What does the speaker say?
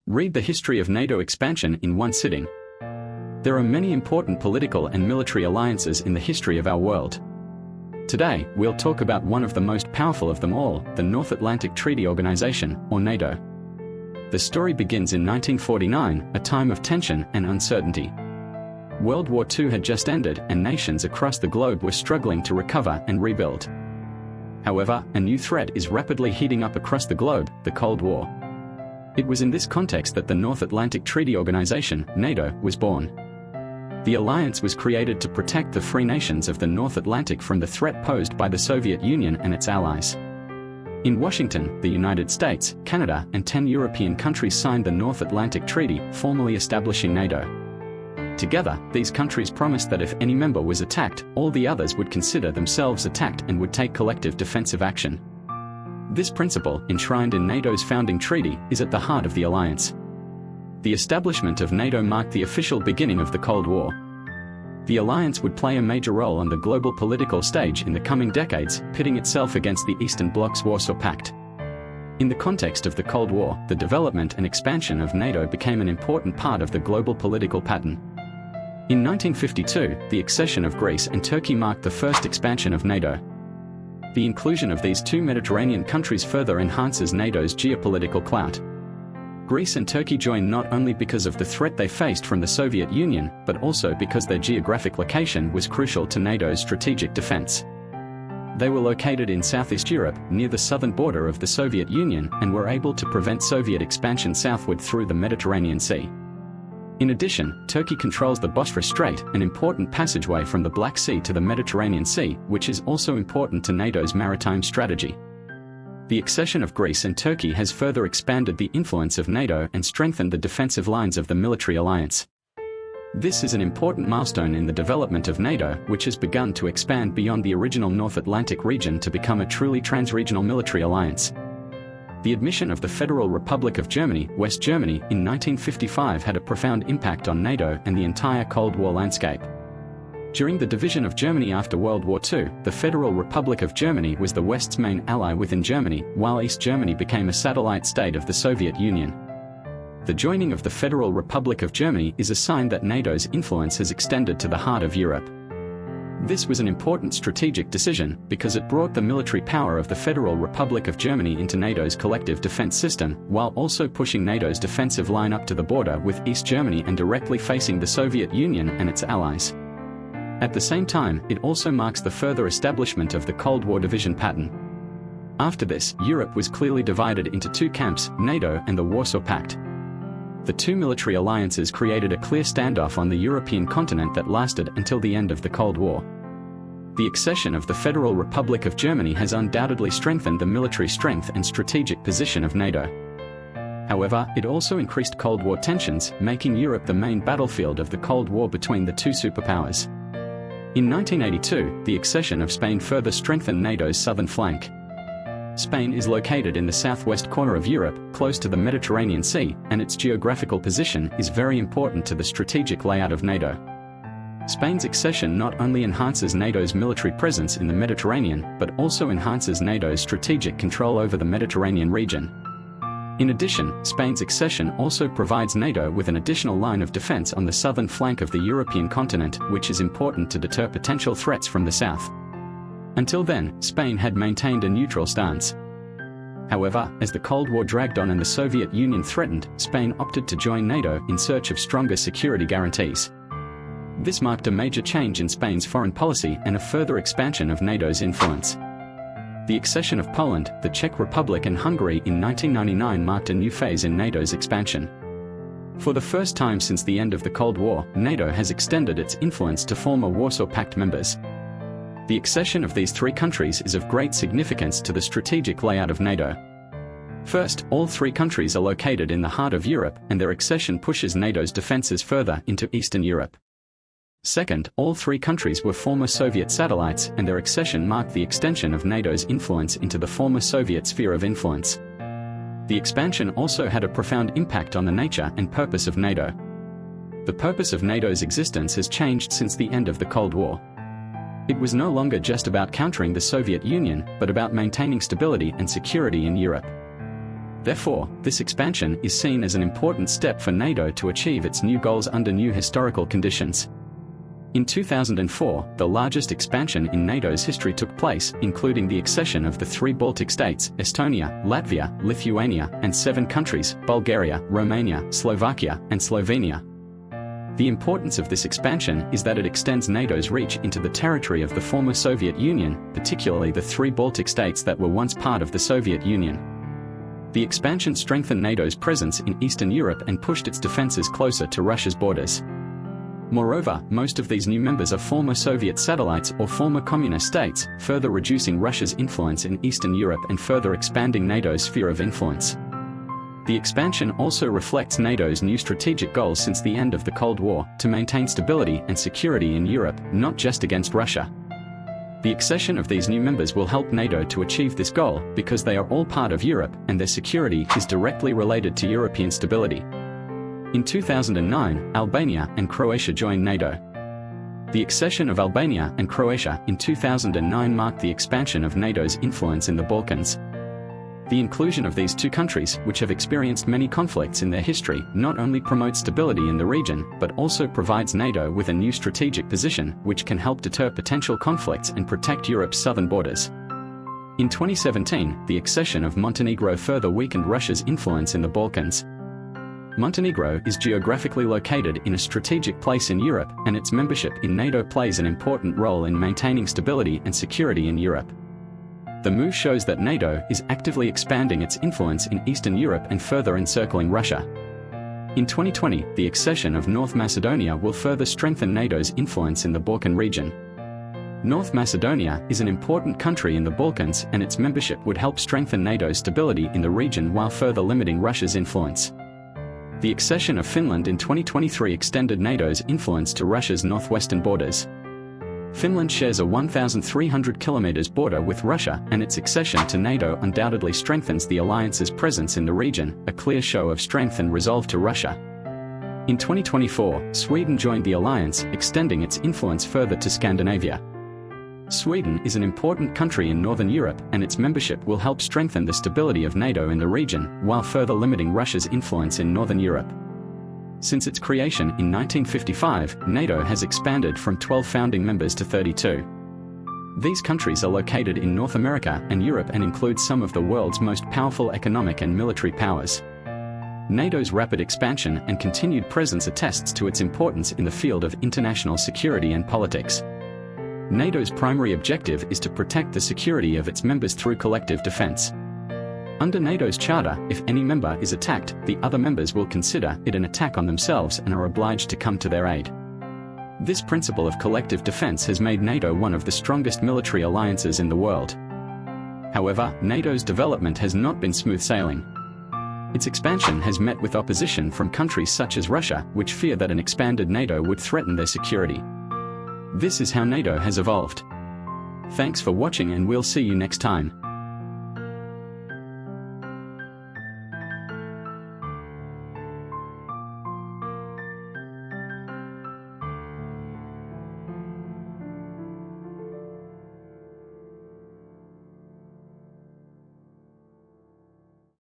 Read the history of NATO expansion in one sitting. There are many important political and military alliances in the history of our world. Today, we'll talk about one of the most powerful of them all, the North Atlantic Treaty Organization, or NATO. The story begins in 1949, a time of tension and uncertainty. World War II had just ended and nations across the globe were struggling to recover and rebuild. However, a new threat is rapidly heating up across the globe, the Cold War. It was in this context that the North Atlantic Treaty Organization, NATO, was born. The alliance was created to protect the free nations of the North Atlantic from the threat posed by the Soviet Union and its allies. In Washington, the United States, Canada, and 10 European countries signed the North Atlantic Treaty, formally establishing NATO. Together, these countries promised that if any member was attacked, all the others would consider themselves attacked and would take collective defensive action. This principle, enshrined in NATO's founding treaty, is at the heart of the alliance. The establishment of NATO marked the official beginning of the Cold War. The alliance would play a major role on the global political stage in the coming decades, pitting itself against the Eastern Bloc's Warsaw Pact. In the context of the Cold War, the development and expansion of NATO became an important part of the global political pattern. In 1952, the accession of Greece and Turkey marked the first expansion of NATO. The inclusion of these two Mediterranean countries further enhances NATO's geopolitical clout. Greece and Turkey joined not only because of the threat they faced from the Soviet Union, but also because their geographic location was crucial to NATO's strategic defense. They were located in Southeast Europe, near the southern border of the Soviet Union, and were able to prevent Soviet expansion southward through the Mediterranean Sea. In addition, Turkey controls the Bosphorus Strait, an important passageway from the Black Sea to the Mediterranean Sea, which is also important to NATO's maritime strategy. The accession of Greece and Turkey has further expanded the influence of NATO and strengthened the defensive lines of the military alliance. This is an important milestone in the development of NATO, which has begun to expand beyond the original North Atlantic region to become a truly trans-regional military alliance. The admission of the Federal Republic of Germany, West Germany, in 1955 had a profound impact on NATO and the entire Cold War landscape. During the division of Germany after World War II, the Federal Republic of Germany was the West's main ally within Germany, while East Germany became a satellite state of the Soviet Union. The joining of the Federal Republic of Germany is a sign that NATO's influence has extended to the heart of Europe. This was an important strategic decision because it brought the military power of the Federal Republic of Germany into NATO's collective defense system, while also pushing NATO's defensive line up to the border with East Germany and directly facing the Soviet Union and its allies. At the same time, it also marks the further establishment of the Cold War division pattern. After this, Europe was clearly divided into two camps, NATO and the Warsaw Pact. The two military alliances created a clear standoff on the European continent that lasted until the end of the Cold War. The accession of the Federal Republic of Germany has undoubtedly strengthened the military strength and strategic position of NATO. However, it also increased Cold War tensions, making Europe the main battlefield of the Cold War between the two superpowers. In 1982, the accession of Spain further strengthened NATO's southern flank. Spain is located in the southwest corner of Europe, close to the Mediterranean Sea, and its geographical position is very important to the strategic layout of NATO. Spain's accession not only enhances NATO's military presence in the Mediterranean, but also enhances NATO's strategic control over the Mediterranean region. In addition, Spain's accession also provides NATO with an additional line of defense on the southern flank of the European continent, which is important to deter potential threats from the south. Until then, Spain had maintained a neutral stance. However, as the Cold War dragged on and the Soviet Union threatened, Spain opted to join NATO in search of stronger security guarantees. This marked a major change in Spain's foreign policy and a further expansion of NATO's influence. The accession of Poland, the Czech Republic and Hungary in 1999 marked a new phase in NATO's expansion. For the first time since the end of the Cold War, NATO has extended its influence to former Warsaw Pact members. The accession of these three countries is of great significance to the strategic layout of NATO. First, all three countries are located in the heart of Europe, and their accession pushes NATO's defenses further into Eastern Europe. Second, all three countries were former Soviet satellites, and their accession marked the extension of NATO's influence into the former Soviet sphere of influence. The expansion also had a profound impact on the nature and purpose of NATO. The purpose of NATO's existence has changed since the end of the Cold War. It was no longer just about countering the Soviet Union, but about maintaining stability and security in Europe. Therefore, this expansion is seen as an important step for NATO to achieve its new goals under new historical conditions. In 2004, the largest expansion in NATO's history took place, including the accession of the 3 Baltic states, Estonia, Latvia, Lithuania, and 7 countries, Bulgaria, Romania, Slovakia, and Slovenia. The importance of this expansion is that it extends NATO's reach into the territory of the former Soviet Union, particularly the 3 Baltic states that were once part of the Soviet Union. The expansion strengthened NATO's presence in Eastern Europe and pushed its defenses closer to Russia's borders. Moreover, most of these new members are former Soviet satellites or former communist states, further reducing Russia's influence in Eastern Europe and further expanding NATO's sphere of influence. The expansion also reflects NATO's new strategic goals since the end of the Cold War, to maintain stability and security in Europe, not just against Russia. The accession of these new members will help NATO to achieve this goal, because they are all part of Europe, and their security is directly related to European stability. In 2009, Albania and Croatia joined NATO. The accession of Albania and Croatia in 2009 marked the expansion of NATO's influence in the Balkans. The inclusion of these 2 countries, which have experienced many conflicts in their history, not only promotes stability in the region, but also provides NATO with a new strategic position, which can help deter potential conflicts and protect Europe's southern borders. In 2017, the accession of Montenegro further weakened Russia's influence in the Balkans. Montenegro is geographically located in a strategic place in Europe, and its membership in NATO plays an important role in maintaining stability and security in Europe. The move shows that NATO is actively expanding its influence in Eastern Europe and further encircling Russia. In 2020, the accession of North Macedonia will further strengthen NATO's influence in the Balkan region. North Macedonia is an important country in the Balkans, and its membership would help strengthen NATO's stability in the region while further limiting Russia's influence. The accession of Finland in 2023 extended NATO's influence to Russia's northwestern borders. Finland shares a 1,300 km border with Russia, and its accession to NATO undoubtedly strengthens the alliance's presence in the region, a clear show of strength and resolve to Russia. In 2024, Sweden joined the alliance, extending its influence further to Scandinavia. Sweden is an important country in Northern Europe, and its membership will help strengthen the stability of NATO in the region, while further limiting Russia's influence in Northern Europe. Since its creation in 1955, NATO has expanded from 12 founding members to 32. These countries are located in North America and Europe and include some of the world's most powerful economic and military powers. NATO's rapid expansion and continued presence attests to its importance in the field of international security and politics. NATO's primary objective is to protect the security of its members through collective defense. Under NATO's charter, if any member is attacked, the other members will consider it an attack on themselves and are obliged to come to their aid. This principle of collective defense has made NATO one of the strongest military alliances in the world. However, NATO's development has not been smooth sailing. Its expansion has met with opposition from countries such as Russia, which fear that an expanded NATO would threaten their security. This is how NATO has evolved. Thanks for watching, and we'll see you next time.